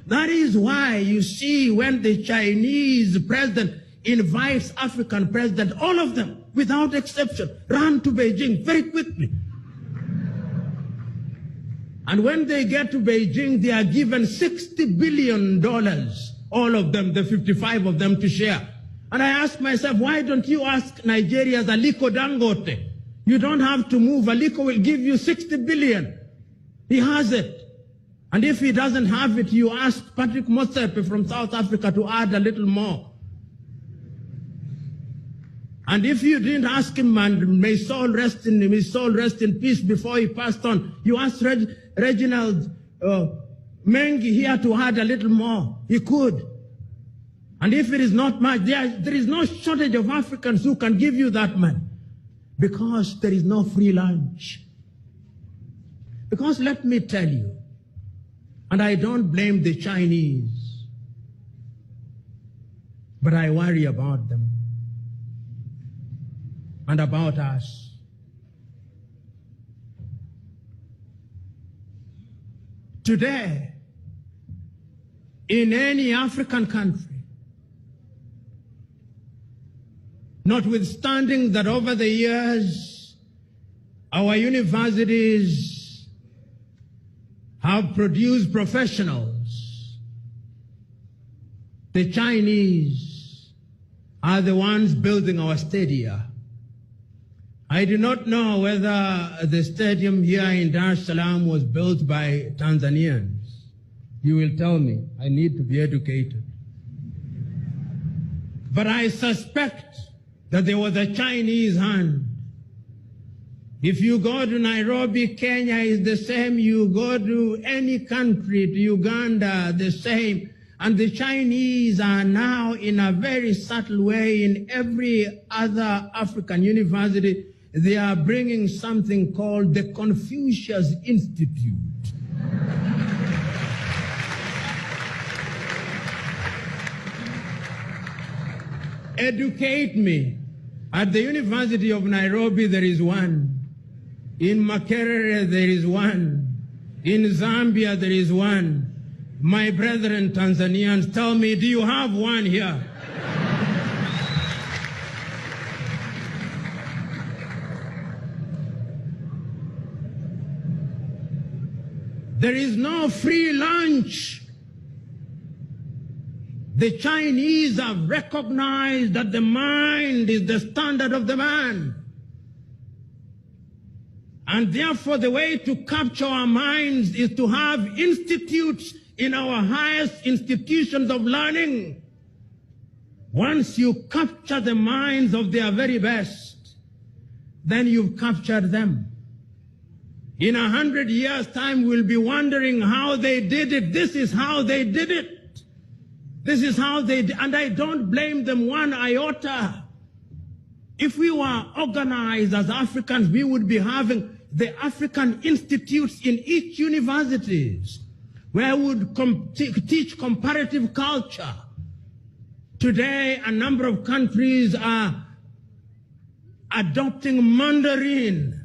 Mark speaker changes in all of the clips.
Speaker 1: That is why you see when the Chinese president invites African president, all of them, without exception, run to Beijing very quickly. And when they get to Beijing, they are given $60 billion, all of them, the 55 of them, to share. And I ask myself, why don't you ask Nigeria's Aliko Dangote? You don't have to move. Aliko will give you 60 billion. He has it. And if he doesn't have it, you ask Patrick Motsepe from South Africa to add a little more. And if you didn't ask him, and may his soul rest in peace before he passed on, you asked Reginald Mengi here to add a little more. He could. And if it is not much, there is no shortage of Africans who can give you that money, because there is no free lunch. Because let me tell you, and I don't blame the Chinese, but I worry about them and about us. Today, in any African country, notwithstanding that over the years, our universities have produced professionals, the Chinese are the ones building our stadia. I do not know whether the stadium here in Dar es Salaam was built by Tanzanians. You will tell me. I need to be educated. But I suspect that there was a Chinese hand. If you go to Nairobi, Kenya is the same. You go to any country, to Uganda, the same. And the Chinese are now, in a very subtle way, in every other African university, they are bringing something called the Confucius Institute. Educate me. At the University of Nairobi, there is one. In Makerere, there is one. In Zambia, there is one. My brethren Tanzanians, tell me, do you have one here? There is no free lunch. The Chinese have recognized that the mind is the standard of the man. And therefore, the way to capture our minds is to have institutes in our highest institutions of learning. Once you capture the minds of their very best, then you've captured them. In 100 years' time, we'll be wondering how they did it. This is how they did it. This is how they did, and I don't blame them one iota. If we were organized as Africans, we would be having the African institutes in each universities, where we would teach comparative culture. Today, a number of countries are adopting Mandarin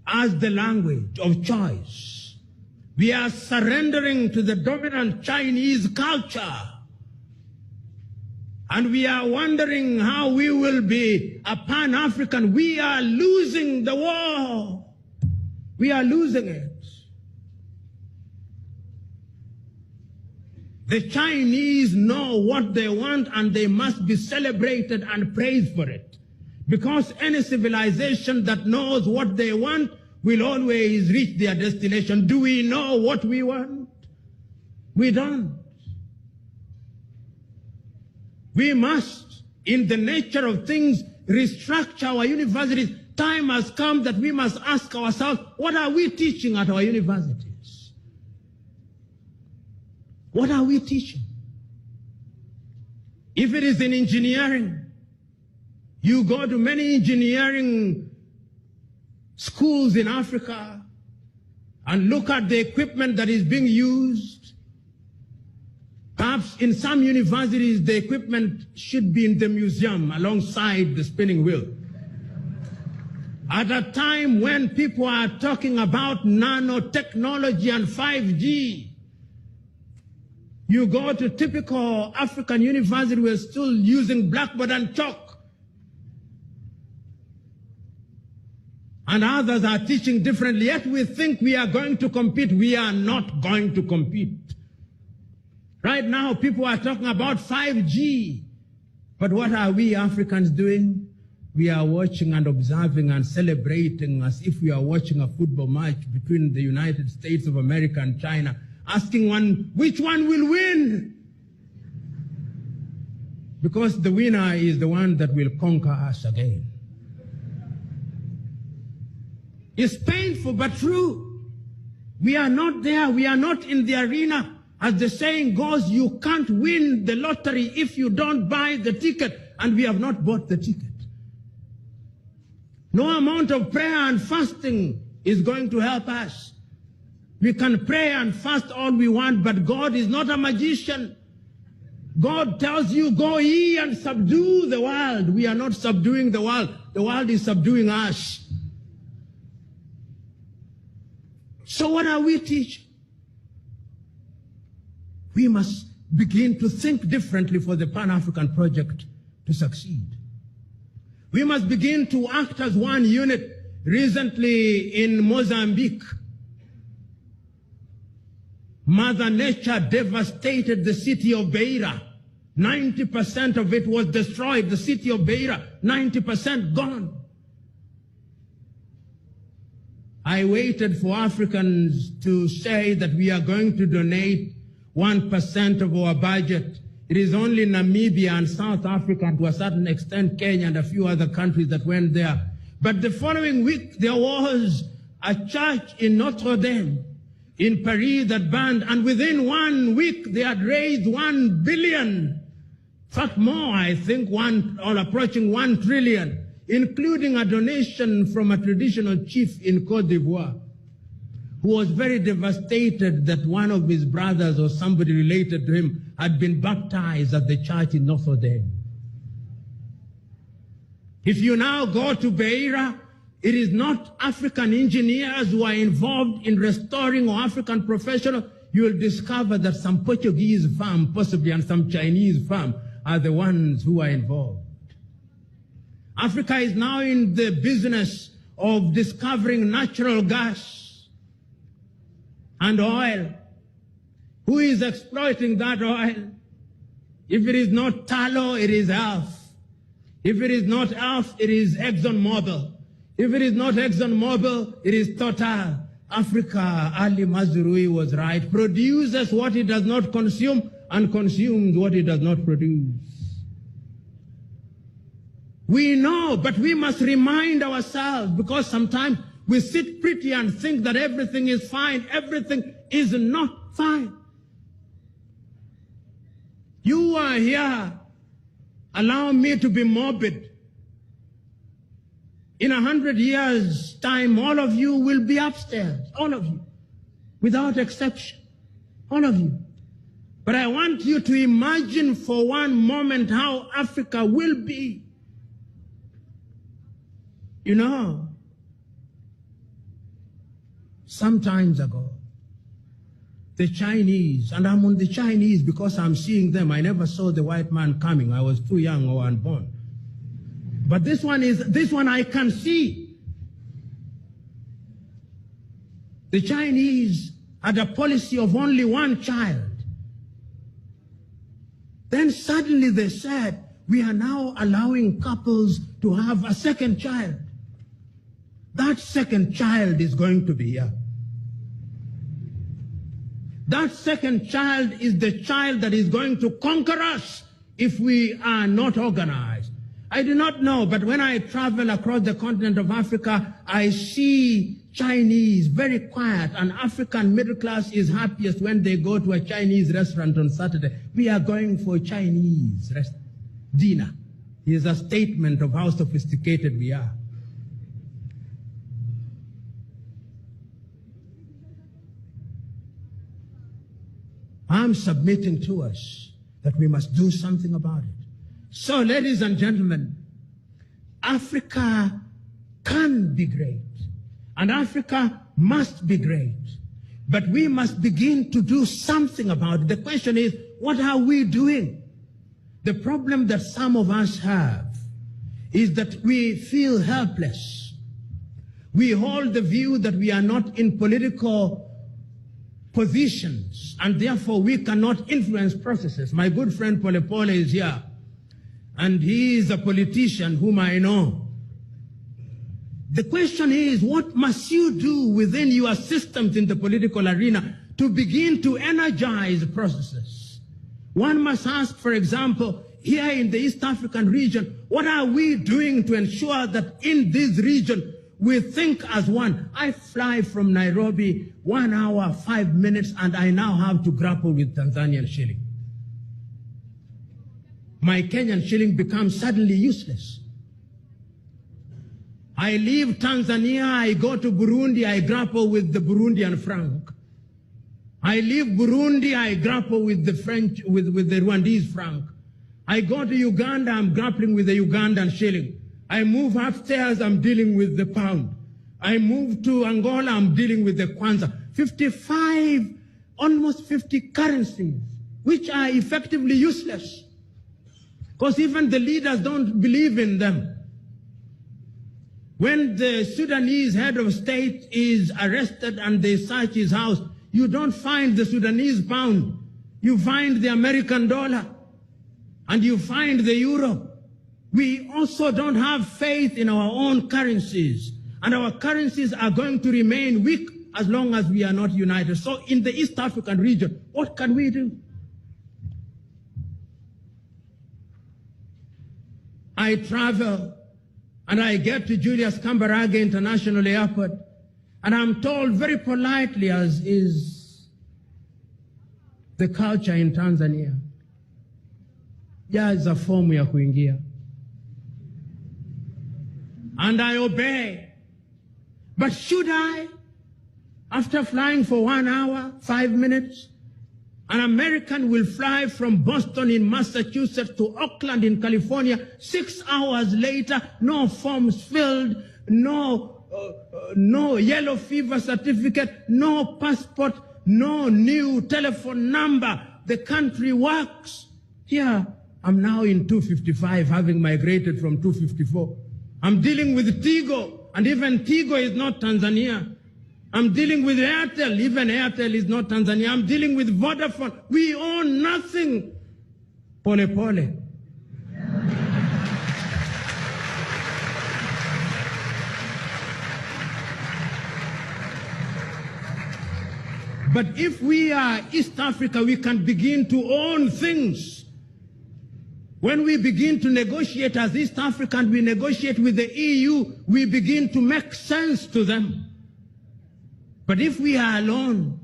Speaker 1: as the language of choice. We are surrendering to the dominant Chinese culture. And we are wondering how we will be a Pan-African. We are losing the war. We are losing it. The Chinese know what they want, and they must be celebrated and praised for it. Because any civilization that knows what they want will always reach their destination. Do we know what we want? We don't. We must, in the nature of things, restructure our universities. Time has come that we must ask ourselves, what are we teaching at our universities? What are we teaching? If it is in engineering, you go to many engineering schools in Africa and look at the equipment that is being used. Perhaps in some universities, the equipment should be in the museum alongside the spinning wheel. At a time when people are talking about nanotechnology and 5G, You go to typical African university, we're still using blackboard and chalk. And others are teaching differently, yet we think we are going to compete. We are not going to compete. Right now, people are talking about 5G. But what are we Africans doing? We are watching and observing and celebrating as if we are watching a football match between the United States of America and China, asking which one will win? Because the winner is the one that will conquer us again. It's painful but true. We are not there. We are not in the arena. As the saying goes, you can't win the lottery if you don't buy the ticket, and we have not bought the ticket. No amount of prayer and fasting is going to help us. We can pray and fast all we want, but God is not a magician. God tells you, go ye and subdue the world. We are not subduing the world. The world is subduing us. So what are we teaching? We must begin to think differently for the Pan-African project to succeed. We must begin to act as one unit. Recently in Mozambique, Mother Nature devastated the city of Beira. 90% of it was destroyed. The city of Beira, 90% gone. I waited for Africans to say that we are going to donate 1% of our budget. It is only Namibia and South Africa, and to a certain extent Kenya and a few other countries that went there. But the following week there was a church in Notre Dame in Paris that burned, and within 1 week they had raised 1 billion. In fact, more, I think, approaching 1 trillion, including a donation from a traditional chief in Cote d'Ivoire, who was very devastated that one of his brothers or somebody related to him had been baptized at the church in Notre Dame. If you now go to Beira, it is not African engineers who are involved in restoring, or African professionals. You will discover that some Portuguese firm, possibly, and some Chinese firm are the ones who are involved. Africa is now in the business of discovering natural gas and oil. Who is exploiting that oil? If it is not tallow, it is Elf. If it is not Elf, it is ExxonMobil. If it is not ExxonMobil, it is Total. Africa, Ali Mazrui was right, produces what it does not consume and consumes what it does not produce. We know, but we must remind ourselves, because sometimes we sit pretty and think that everything is fine. Everything is not fine. You are here. Allow me to be morbid. In 100 years' time, all of you will be upstairs. All of you. Without exception. All of you. But I want you to imagine for one moment how Africa will be. You know, some time ago, the Chinese, and I'm on the Chinese because I'm seeing them. I never saw the white man coming. I was too young or unborn. But this one I can see. The Chinese had a policy of only one child. Then suddenly they said, we are now allowing couples to have a second child. That second child is going to be here. That second child is the child that is going to conquer us if we are not organized. I do not know, but when I travel across the continent of Africa, I see Chinese very quiet, and African middle class is happiest when they go to a Chinese restaurant on Saturday. We are going for Chinese dinner. It is a statement of how sophisticated we are. I'm submitting to us that we must do something about it. So, ladies and gentlemen, Africa can be great, and Africa must be great. But we must begin to do something about it. The question is, what are we doing? The problem that some of us have is that we feel helpless. We hold the view that we are not in political positions, and therefore we cannot influence processes. My good friend Pole Pole is here, and he is a politician whom I know. The question is, what must you do within your systems in the political arena to begin to energize processes? One must ask, for example, here in the East African region, what are we doing to ensure that in this region we think as one? I fly from Nairobi 1 hour, 5 minutes, and I now have to grapple with Tanzanian shilling. My Kenyan shilling becomes suddenly useless. I leave Tanzania, I go to Burundi, I grapple with the Burundian franc. I leave Burundi, I grapple with the with the Rwandese franc. I go to Uganda, I'm grappling with the Ugandan shilling. I move upstairs, I'm dealing with the pound. I move to Angola, I'm dealing with the kwanza. 55, almost 50 currencies, which are effectively useless. Because even the leaders don't believe in them. When the Sudanese head of state is arrested and they search his house, you don't find the Sudanese pound. You find the American dollar, and you find the euro. We also don't have faith in our own currencies, and our currencies are going to remain weak as long as we are not united. So in the East African region, what can we do? I travel and I get to Julius Kambarage International Airport, and I'm told very politely, as is the culture in Tanzania, jaza fomu ya kuingia. And I obey. But should I, after flying for 1 hour, 5 minutes, an American will fly from Boston in Massachusetts to Oakland in California, 6 hours later, no forms filled, no yellow fever certificate, no passport, no new telephone number. The country works. Here, I'm now in 255, having migrated from 254. I'm dealing with Tigo, and even Tigo is not Tanzania. I'm dealing with Airtel. Even Airtel is not Tanzania. I'm dealing with Vodafone. We own nothing. Pole Pole. But if we are East Africa, we can begin to own things. When we begin to negotiate as East Africans, we negotiate with the EU, we begin to make sense to them. But if we are alone,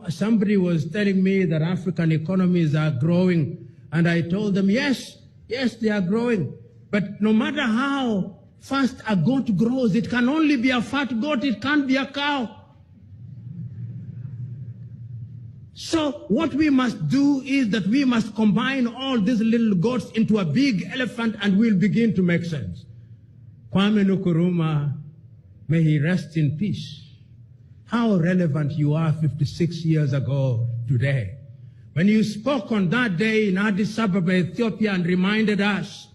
Speaker 1: somebody was telling me that African economies are growing, and I told them, yes, they are growing. But no matter how fast a goat grows, it can only be a fat goat, it can't be a cow. So what we must do is that we must combine all these little goats into a big elephant, and we'll begin to make sense. Kwame Nkrumah, may he rest in peace. How relevant you are 56 years ago today, when you spoke on that day in Addis Ababa, Ethiopia, and reminded us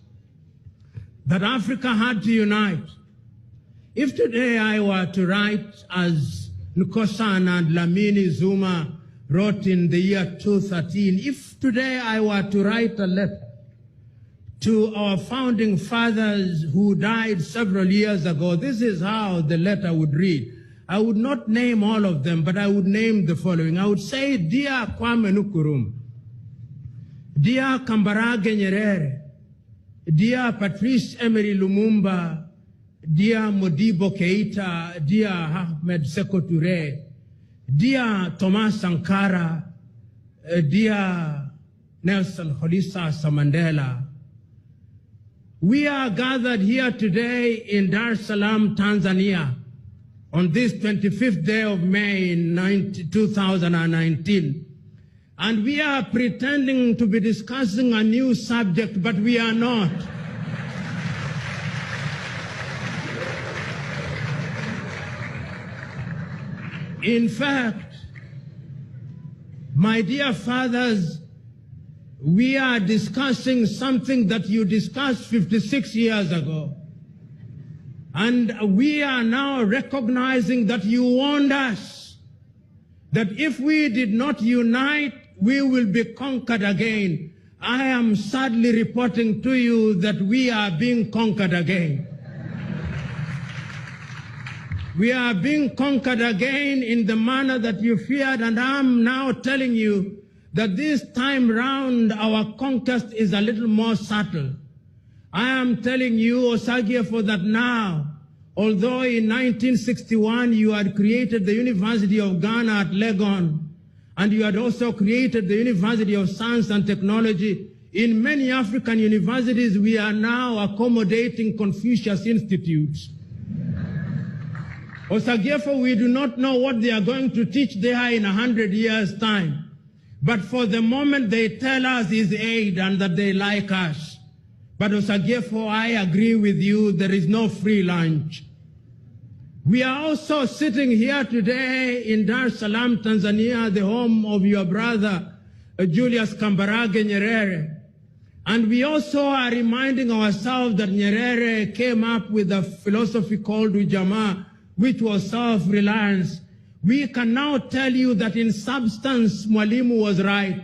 Speaker 1: that Africa had to unite. If today I were to write, as Nkosana and Lamini Zuma wrote in the year 2013, if today I were to write a letter to our founding fathers who died several years ago, this is how the letter would read. I would not name all of them, but I would name the following. I would say, Dear Kwame Nkrumah, Dear Kambarage Nyerere, Dear Patrice Emery Lumumba, Dear Modibo Keita, Dear Ahmed Sékou Touré, Dear Thomas Sankara, Dear Nelson Rolihlahla Mandela, we are gathered here today in Dar es Salaam, Tanzania, on this 25th day of May in 2019. And we are pretending to be discussing a new subject, but we are not. In fact, my dear fathers, we are discussing something that you discussed 56 years ago. And we are now recognizing that you warned us that if we did not unite, we will be conquered again. I am sadly reporting to you that we are being conquered again. We are being conquered again in the manner that you feared, and I'm now telling you that this time round our conquest is a little more subtle. I am telling you, Osagyefo, that now, although in 1961 you had created the University of Ghana at Legon, and you had also created the University of Science and Technology, in many African universities we are now accommodating Confucius Institutes. Osagyefo, we do not know what they are going to teach there in 100 years' time. But for the moment, they tell us is aid and that they like us. But Osagyefo, I agree with you, there is no free lunch. We are also sitting here today in Dar es Salaam, Tanzania, the home of your brother, Julius Kambarage Nyerere. And we also are reminding ourselves that Nyerere came up with a philosophy called Ujamaa, which was self-reliance. We can now tell you that in substance, Mwalimu was right.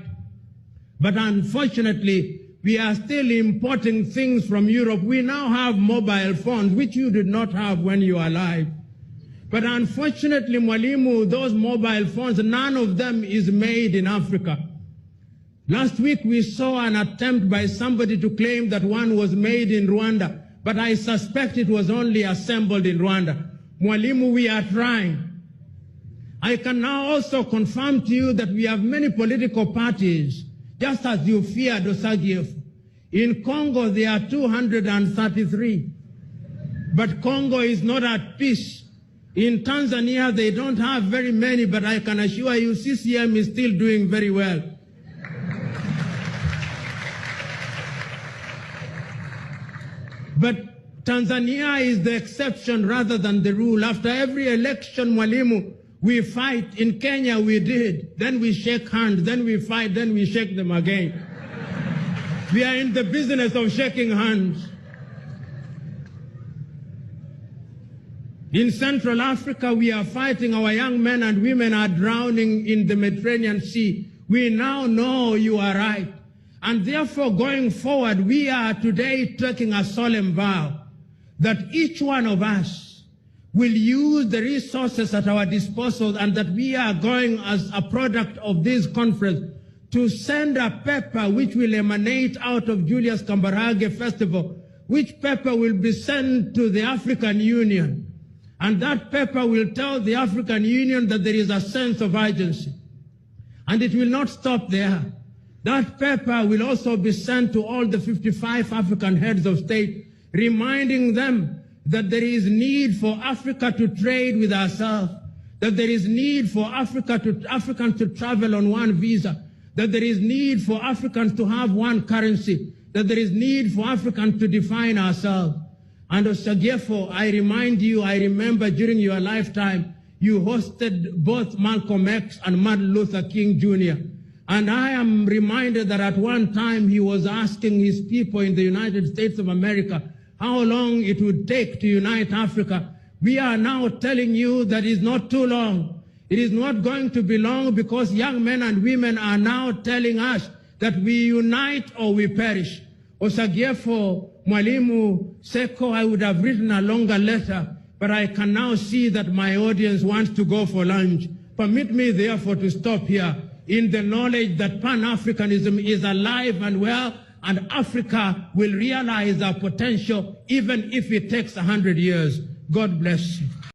Speaker 1: But unfortunately, we are still importing things from Europe. We now have mobile phones, which you did not have when you were alive. But unfortunately, Mwalimu, those mobile phones, none of them is made in Africa. Last week, we saw an attempt by somebody to claim that one was made in Rwanda, but I suspect it was only assembled in Rwanda. Mwalimu, we are trying. I can now also confirm to you that we have many political parties, just as you feared, Osagyefo. In Congo, there are 233. But Congo is not at peace. In Tanzania, they don't have very many, but I can assure you CCM is still doing very well. But Tanzania is the exception rather than the rule. After every election, Mwalimu, we fight. In Kenya, we did. Then we shake hands. Then we fight. Then we shake them again. We are in the business of shaking hands. In Central Africa, we are fighting. Our young men and women are drowning in the Mediterranean Sea. We now know you are right. And therefore, going forward, we are today taking a solemn vow that each one of us will use the resources at our disposal, and that we are going as a product of this conference to send a paper which will emanate out of Julius Kambarage Festival, which paper will be sent to the African Union. And that paper will tell the African Union that there is a sense of urgency. And it will not stop there. That paper will also be sent to all the 55 African heads of state, reminding them that there is need for Africa to trade with ourselves, that there is need for Africans to travel on one visa, that there is need for Africans to have one currency, that there is need for Africans to define ourselves. And Osagyefo, I remind you, I remember during your lifetime, you hosted both Malcolm X and Martin Luther King Jr. And I am reminded that at one time he was asking his people in the United States of America how long it would take to unite Africa. We are now telling you that it's not too long. It is not going to be long, because young men and women are now telling us that we unite or we perish. Osagyefo, Mwalimu, Seko, I would have written a longer letter, but I can now see that my audience wants to go for lunch. Permit me, therefore, to stop here in the knowledge that Pan-Africanism is alive and well, and Africa will realize our potential even if it takes 100 years. God bless you.